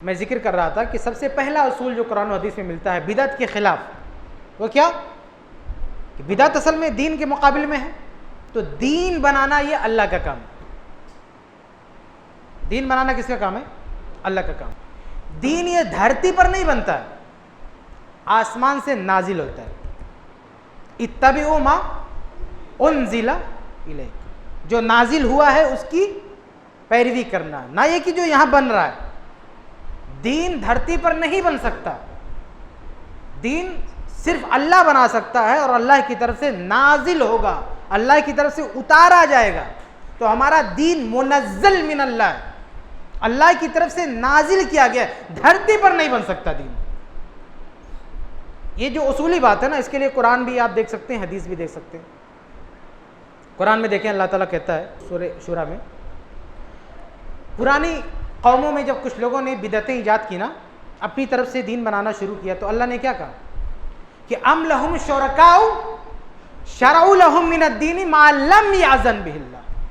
میں ذکر کر رہا تھا کہ سب سے پہلا اصول جو قرآن و حدیث میں ملتا ہے بدعت کے خلاف، وہ کیا؟ کہ بدعت اصل میں دین کے مقابل میں ہے، تو دین بنانا یہ اللہ کا کام ہے۔ دین بنانا کس کا کام ہے؟ اللہ کا کام۔ دین یہ دھرتی پر نہیں بنتا ہے، آسمان سے نازل ہوتا ہے۔ اتبعوا ما انزل الیکم، جو نازل ہوا ہے اس کی پیروی کرنا، نہ یہ کہ جو یہاں بن رہا ہے۔ دین دھرتی پر نہیں بن سکتا، دین صرف اللہ بنا سکتا ہے، اور اللہ کی طرف سے نازل ہوگا، اللہ کی طرف سے اتارا جائے گا۔ تو ہمارا دین منزل من اللہ ہے، اللہ کی طرف سے نازل کیا گیا ہے، دھرتی پر نہیں بن سکتا دین۔ یہ جو اصولی بات ہے نا، اس کے لیے قرآن بھی آپ دیکھ سکتے ہیں، حدیث بھی دیکھ سکتے ہیں۔ قرآن میں دیکھیں اللہ تعالیٰ کہتا ہے سورہ شورى میں، پرانی قوموں میں جب کچھ لوگوں نے بدعتیں ایجاد کی نا، اپنی طرف سے دین بنانا شروع کیا، تو اللہ نے کیا کہا کہ ام لہم شرکاء شرعوا لہم من الدین ما لم یأذن بہ اللہ،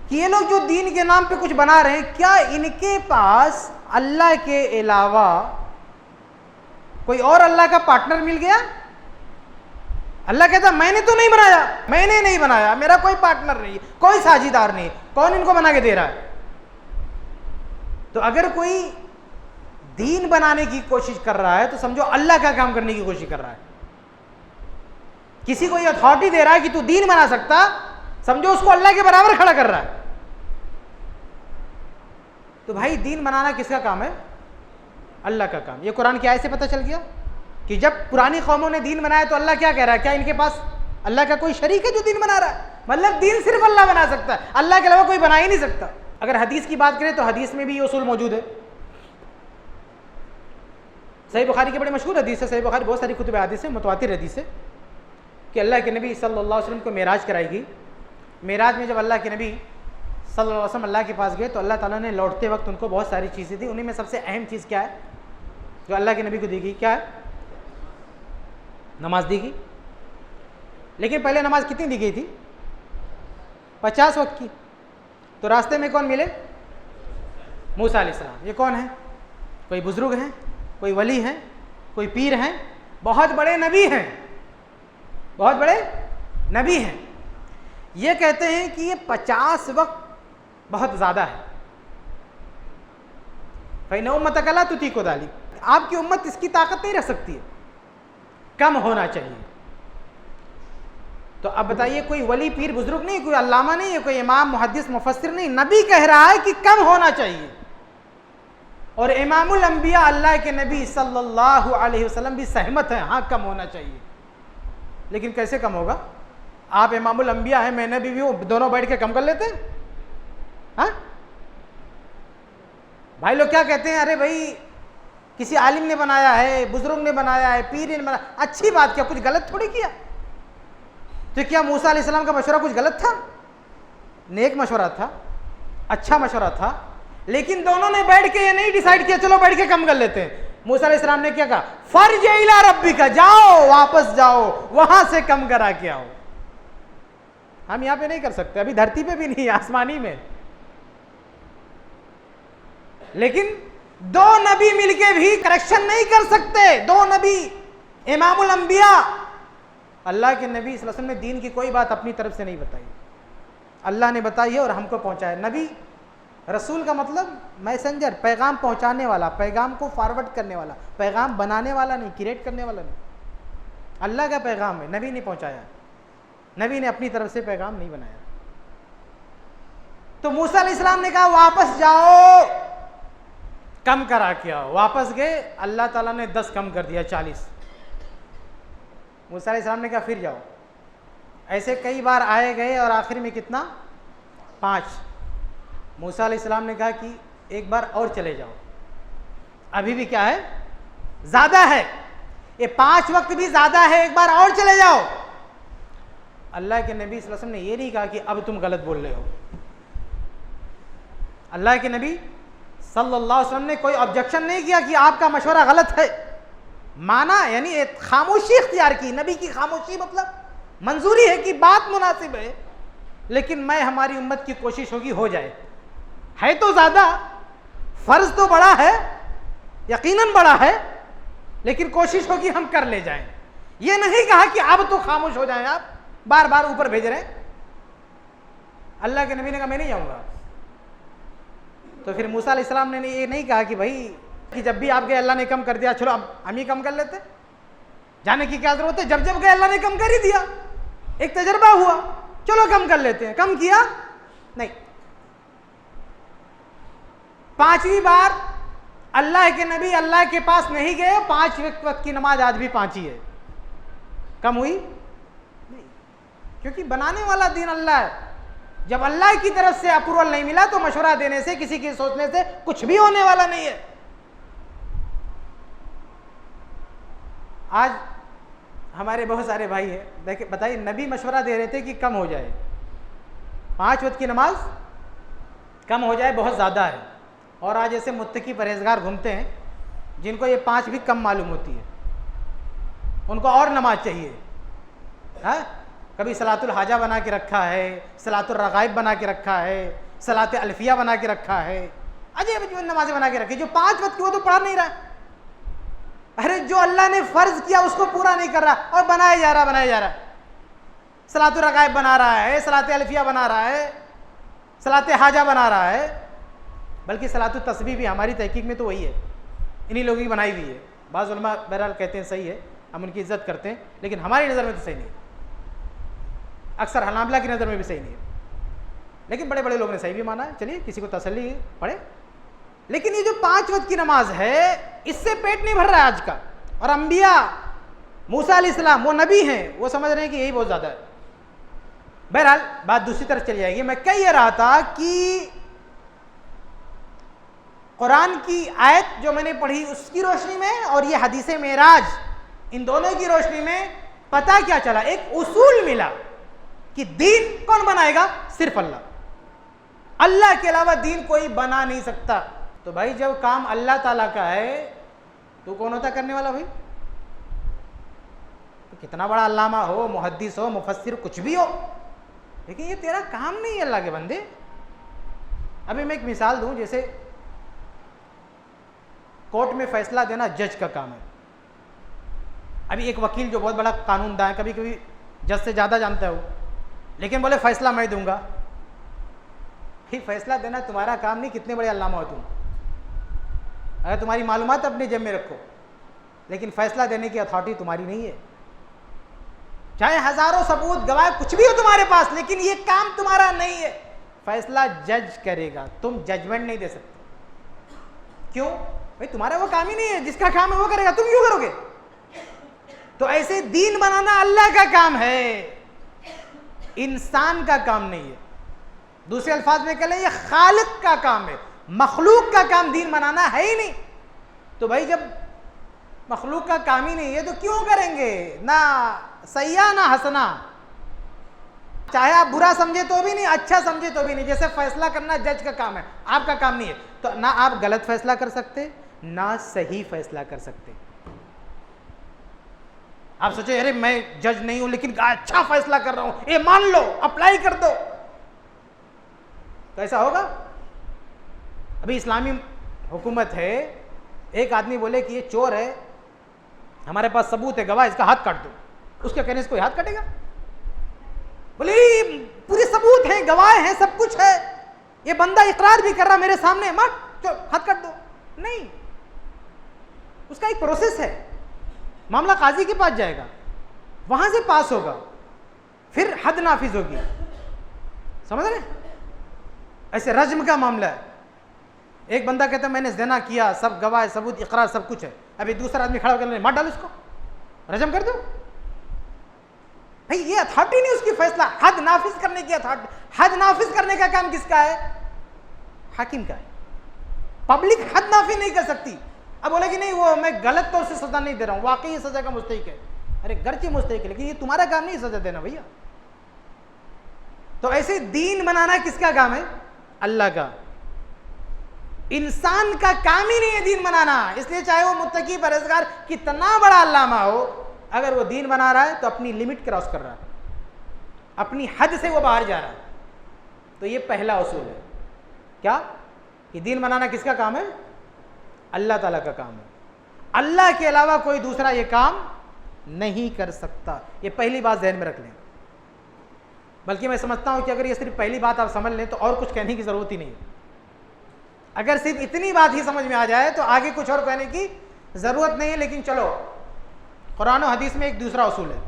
کہ یہ لوگ جو دین کے نام پہ کچھ بنا رہے ہیں، کیا ان کے پاس اللہ کے علاوہ کوئی اور اللہ کا پارٹنر مل گیا؟ اللہ کہتا میں نے تو نہیں بنایا، میں نے نہیں بنایا، میرا کوئی پارٹنر نہیں، کوئی ساجھیدار نہیں، کون ان کو بنا کے دے رہا ہے؟ تو اگر کوئی دین بنانے کی کوشش کر رہا ہے تو سمجھو اللہ کا کام کرنے کی کوشش کر رہا ہے۔ کسی کو یہ اتھارٹی دے رہا ہے کہ تو دین بنا سکتا، سمجھو اس کو اللہ کے برابر کھڑا کر رہا ہے۔ تو بھائی دین بنانا کس کا کام ہے؟ اللہ کا کام۔ یہ قرآن کی آیت سے پتہ چل گیا کہ جب پرانی قوموں نے دین بنایا تو اللہ کیا کہہ رہا ہے؟ کیا ان کے پاس اللہ کا کوئی شریک ہے جو دین بنا رہا ہے؟ مطلب دین صرف اللہ بنا سکتا ہے، اللہ کے علاوہ کوئی بنا ہی نہیں سکتا۔ اگر حدیث کی بات کریں تو حدیث میں بھی یہ اصول موجود ہے۔ صحیح بخاری کی بڑی مشہور حدیث ہے، صحیح بخاری بہت ساری کتب حدیث ہے، متواتر حدیث ہے کہ اللہ کے نبی صلی اللہ علیہ وسلم کو معراج کرائی گئی۔ معراج میں جب اللہ کے نبی صلی اللہ علیہ وسلم اللہ کے پاس گئے تو اللہ تعالیٰ نے لوٹتے وقت ان کو بہت ساری چیزیں دی، انہیں میں سب سے اہم چیز کیا ہے جو اللہ کے نبی کو دی گئی؟ کیا ہے؟ نماز دی گئی۔ لیکن پہلے نماز کتنی دی گئی تھی؟ 50 وقت کی۔ تو راستے میں کون ملے؟ موسیٰ علیہ السلام۔ یہ کون ہیں؟ کوئی بزرگ ہیں، کوئی ولی ہیں، کوئی پیر ہیں، بہت بڑے نبی ہیں، بہت بڑے نبی ہیں۔ یہ کہتے ہیں کہ یہ 50 وقت بہت زیادہ ہے۔ فَإِنَّ أُمَّتَكَ لَا تُطِيقُ ذَلِكَ، آپ کی امت اس کی طاقت نہیں رکھ سکتی ہے، کم ہونا چاہیے۔ تو اب بتائیے، کوئی ولی پیر بزرگ نہیں، کوئی علامہ نہیں ہے، کوئی امام محدث مفسر نہیں، نبی کہہ رہا ہے کہ کم ہونا چاہیے۔ اور امام الانبیاء اللہ کے نبی صلی اللہ علیہ وسلم بھی سہمت ہیں، ہاں کم ہونا چاہیے۔ لیکن کیسے کم ہوگا؟ آپ امام الانبیاء ہیں، میں نبی بھی ہوں، دونوں بیٹھ کے کم کر لیتے ہیں؟ ہاں بھائی لوگ کیا کہتے ہیں؟ ارے بھائی کسی عالم نے بنایا ہے، بزرگ نے بنایا ہے، پیر نے بنایا، اچھی بات کیا، کچھ غلط تھوڑی کیا۔ تو کیا موسیٰ علیہ السلام کا مشورہ کچھ غلط تھا؟ نیک مشورہ تھا، اچھا مشورہ تھا، لیکن دونوں نے بیٹھ کے یہ نہیں ڈیسائیڈ کیا چلو بیٹھ کے کم کر لیتے ہیں۔ موسیٰ علیہ السلام نے کیا کہا؟ فرجع الی ربک، جاؤ واپس جاؤ، وہاں سے کم کرا کے آؤ۔ ہم یہاں پہ نہیں کر سکتے، ابھی دھرتی پہ بھی نہیں، آسمانی میں۔ لیکن دو نبی مل کے بھی کریکشن نہیں کر سکتے، دو نبی امام الانبیاء اللہ کے نبی صلی اللہ علیہ وسلم نے دین کی کوئی بات اپنی طرف سے نہیں بتائی، اللہ نے بتائی ہے اور ہم کو پہنچایا۔ نبی رسول کا مطلب میسنجر، پیغام پہنچانے والا، پیغام کو فارورڈ کرنے والا، پیغام بنانے والا نہیں، کریٹ کرنے والا نہیں۔ اللہ کا پیغام ہے، نبی نے پہنچایا، نبی نے اپنی طرف سے پیغام نہیں بنایا۔ تو موسیٰ علیہ السلام نے کہا واپس جاؤ، کم کرا کے آؤ۔ واپس گئے، اللہ تعالیٰ نے 10 کم کر دیا، 40۔ موسیٰ علیہ السلام نے کہا پھر جاؤ۔ ایسے کئی بار آئے گئے اور آخر میں کتنا؟ 5۔ موسیٰ علیہ السلام نے کہا کہ ایک بار اور چلے جاؤ، ابھی بھی کیا ہے؟ زیادہ ہے، یہ 5 وقت بھی زیادہ ہے، ایک بار اور چلے جاؤ۔ اللہ کے نبی صلی اللہ علیہ وسلم نے یہ نہیں کہا کہ اب تم غلط بول رہے ہو۔ اللہ کے نبی صلی اللہ علیہ وسلم نے کوئی آبجیکشن نہیں کیا کہ آپ کا مشورہ غلط ہے، مانا یعنی ایک خاموشی اختیار کی۔ نبی کی خاموشی مطلب منظوری ہے کہ بات مناسب ہے، لیکن میں ہماری امت کی کوشش ہوگی ہو جائے، ہے تو زیادہ، فرض تو بڑا ہے، یقیناً بڑا ہے، لیکن کوشش ہوگی ہم کر لے جائیں. یہ نہیں کہا کہ اب تو خاموش ہو جائیں، آپ بار بار اوپر بھیج رہے ہیں. اللہ کے نبی نے کہا میں نہیں جاؤں گا. تو پھر موسیٰ علیہ السلام نے یہ نہیں کہا کہ بھائی کہ جب بھی آپ گئے اللہ نے کم کر دیا، چلو اب ہم ہی کم کر لیتے، جانے کی کیا ضرورت ہے، جب جب گئے اللہ نے کم کر ہی دیا، ایک تجربہ ہوا، چلو کم کر لیتے ہیں. کم کیا نہیں. 5ویں بار اللہ کے نبی اللہ کے پاس نہیں گئے، 5 وقت کی نماز آج بھی 5 ہی ہے. کم ہوئی نہیں، کیونکہ بنانے والا دین اللہ ہے. جب اللہ کی طرف سے اپروول نہیں ملا تو مشورہ دینے سے، کسی کے سوچنے سے کچھ بھی ہونے والا نہیں ہے. آج ہمارے بہت سارے بھائی ہیں، دیکھیں بتائیے، نبی مشورہ دے رہے تھے کہ کم ہو جائے، 5 وقت کی نماز کم ہو جائے، بہت زیادہ ہے. اور آج ایسے متقی پرہیزگار گھومتے ہیں جن کو یہ 5 بھی کم معلوم ہوتی ہے، ان کو اور نماز چاہیے. کبھی صلاۃ الحاجہ بنا کے رکھا ہے، صلاۃ الرغائب بنا کے رکھا ہے، صلاۃ الفیہ بنا کے رکھا ہے، عجیب نمازیں بنا کے رکھی. جو 5 وقت کی وہ تو پڑھا نہیں رہا. ارے جو اللہ نے فرض کیا اس کو پورا نہیں کر رہا اور بنایا جا رہا. صلاۃ الرغائب بنا رہا ہے، صلاۃ الفیہ بنا رہا ہے، صلاۃ حاجہ بنا رہا ہے. بلکہ صلاۃ التسبیح بھی ہماری تحقیق میں تو وہی ہے، انہی لوگوں کی بنائی ہوئی ہے. بعض علماء بہرحال کہتے ہیں صحیح ہے، ہم ان کی عزت کرتے ہیں، لیکن ہماری نظر میں تو صحیح نہیں ہے. اکثر حنابلہ کی نظر میں بھی صحیح نہیں ہے، لیکن بڑے بڑے لوگوں نے صحیح بھی مانا ہے. چلیے کسی کو تسلی پڑھے. لیکن یہ جو 5 وقت کی نماز ہے، اس سے پیٹ نہیں بھر رہا ہے آج کا. اور انبیاء، موسیٰ علیہ السلام وہ نبی ہیں، وہ سمجھ رہے ہیں کہ یہی بہت زیادہ ہے. بہرحال بات دوسری طرف چلی جائے گی. میں کہہ یہ رہا تھا کہ قرآن کی آیت جو میں نے پڑھی اس کی روشنی میں اور یہ حدیث معراج، ان دونوں کی روشنی میں پتہ کیا چلا؟ ایک اصول ملا کہ دین کون بنائے گا؟ صرف اللہ. اللہ کے علاوہ دین کوئی بنا نہیں سکتا. تو بھائی جب کام اللہ تعالیٰ کا ہے تو کون ہوتا کرنے والا؟ بھائی تو کتنا بڑا علامہ ہو، محدث ہو، مفسر، کچھ بھی ہو، لیکن یہ تیرا کام نہیں ہے اللہ کے بندے. ابھی میں ایک مثال دوں، جیسے کورٹ میں فیصلہ دینا جج کا کام ہے. ابھی ایک وکیل جو بہت بڑا قانون داں ہے، کبھی کبھی جج سے زیادہ جانتا ہے وہ، لیکن بولے فیصلہ میں دوں گا. پھر فیصلہ دینا تمہارا کام نہیں، کتنے بڑے علامہ ہو تم. اگر تمہاری معلومات اپنے جیب میں رکھو، لیکن فیصلہ دینے کی اتھارٹی تمہاری نہیں ہے. چاہے ہزاروں ثبوت گواہ کچھ بھی ہو تمہارے پاس، لیکن یہ کام تمہارا نہیں ہے. فیصلہ جج کرے گا، تم ججمنٹ نہیں دے سکتے. کیوں؟ بھائی تمہارا وہ کام ہی نہیں ہے. جس کا کام ہے وہ کرے گا، تم کیوں کرو گے؟ تو ایسے دین بنانا اللہ کا کام ہے، انسان کا کام نہیں ہے. دوسرے الفاظ میں کہہ لیں یہ خالق کا کام ہے، مخلوق کا کام دین بنانا ہے ہی نہیں. تو بھائی جب مخلوق کا کام ہی نہیں ہے تو کیوں کریں گے؟ نہ سیاح نہ حسنا، چاہے آپ برا سمجھے تو بھی نہیں، اچھا سمجھے تو بھی نہیں. جیسے فیصلہ کرنا جج کا کام ہے، آپ کا کام نہیں ہے. تو نہ آپ غلط فیصلہ کر سکتے، نہ صحیح فیصلہ کر سکتے. آپ سوچے ارے میں جج نہیں ہوں لیکن اچھا فیصلہ کر رہا ہوں، یہ مان لو، اپلائی کر دو، تو ایسا ہوگا؟ ابھی اسلامی حکومت ہے، ایک آدمی بولے کہ یہ چور ہے، ہمارے پاس ثبوت ہے، گواہ، اس کا ہاتھ کاٹ دو. اس کے کہنے سے کوئی ہاتھ کاٹے گا؟ بولے پورے ثبوت ہیں، گواہ ہیں، سب کچھ ہے، یہ بندہ اقرار بھی کر رہا میرے سامنے، مت ہاتھ کاٹ دو. نہیں، اس کا ایک پروسیس ہے. معاملہ قاضی کے پاس جائے گا، وہاں سے پاس ہوگا، پھر حد نافذ ہوگی. سمجھ رہے؟ ایسے رجم کا معاملہ ہے. ایک بندہ کہتا ہے میں نے زنا کیا، سب گواہ، ثبوت، اقرار، سب کچھ ہے. ابھی دوسرا آدمی کھڑا ہو کر مار ڈالو اس کو، رجم کر دو. بھائی یہ اتھارٹی نہیں اس کی فیصلہ، حد نافذ کرنے کی اتھارٹی. حد نافذ کرنے کا کام کس کا ہے؟ حاکم کا ہے. پبلک حد نافذ نہیں کر سکتی. اب بولے کہ نہیں وہ میں غلط طور سے سزا نہیں دے رہا ہوں، واقعی یہ سزا کا مستحق ہے. ارے گرچہ مستحق ہے لیکن یہ تمہارا کام نہیں سزا دینا بھیا. تو ایسے دین بنانا کس کا کام ہے؟ اللہ کا. انسان کا کام ہی نہیں ہے دین بنانا. اس لیے چاہے وہ متقی پرہیزگار کتنا بڑا علامہ ہو، اگر وہ دین بنا رہا ہے تو اپنی لمٹ کراس کر رہا ہے، اپنی حد سے وہ باہر جا رہا ہے. تو یہ پہلا اصول ہے. کیا؟ کہ دین بنانا کس کا کام ہے؟ اللہ تعالیٰ کا کام ہے، اللہ کے علاوہ کوئی دوسرا یہ کام نہیں کر سکتا. یہ پہلی بات ذہن میں رکھ لیں. بلکہ میں سمجھتا ہوں کہ اگر یہ صرف پہلی بات آپ سمجھ لیں تو اور کچھ کہنے کی ضرورت ہی نہیں ہے. اگر صرف اتنی بات ہی سمجھ میں آ جائے تو آگے کچھ اور کہنے کی ضرورت نہیں ہے. لیکن چلو، قرآن و حدیث میں ایک دوسرا اصول ہے.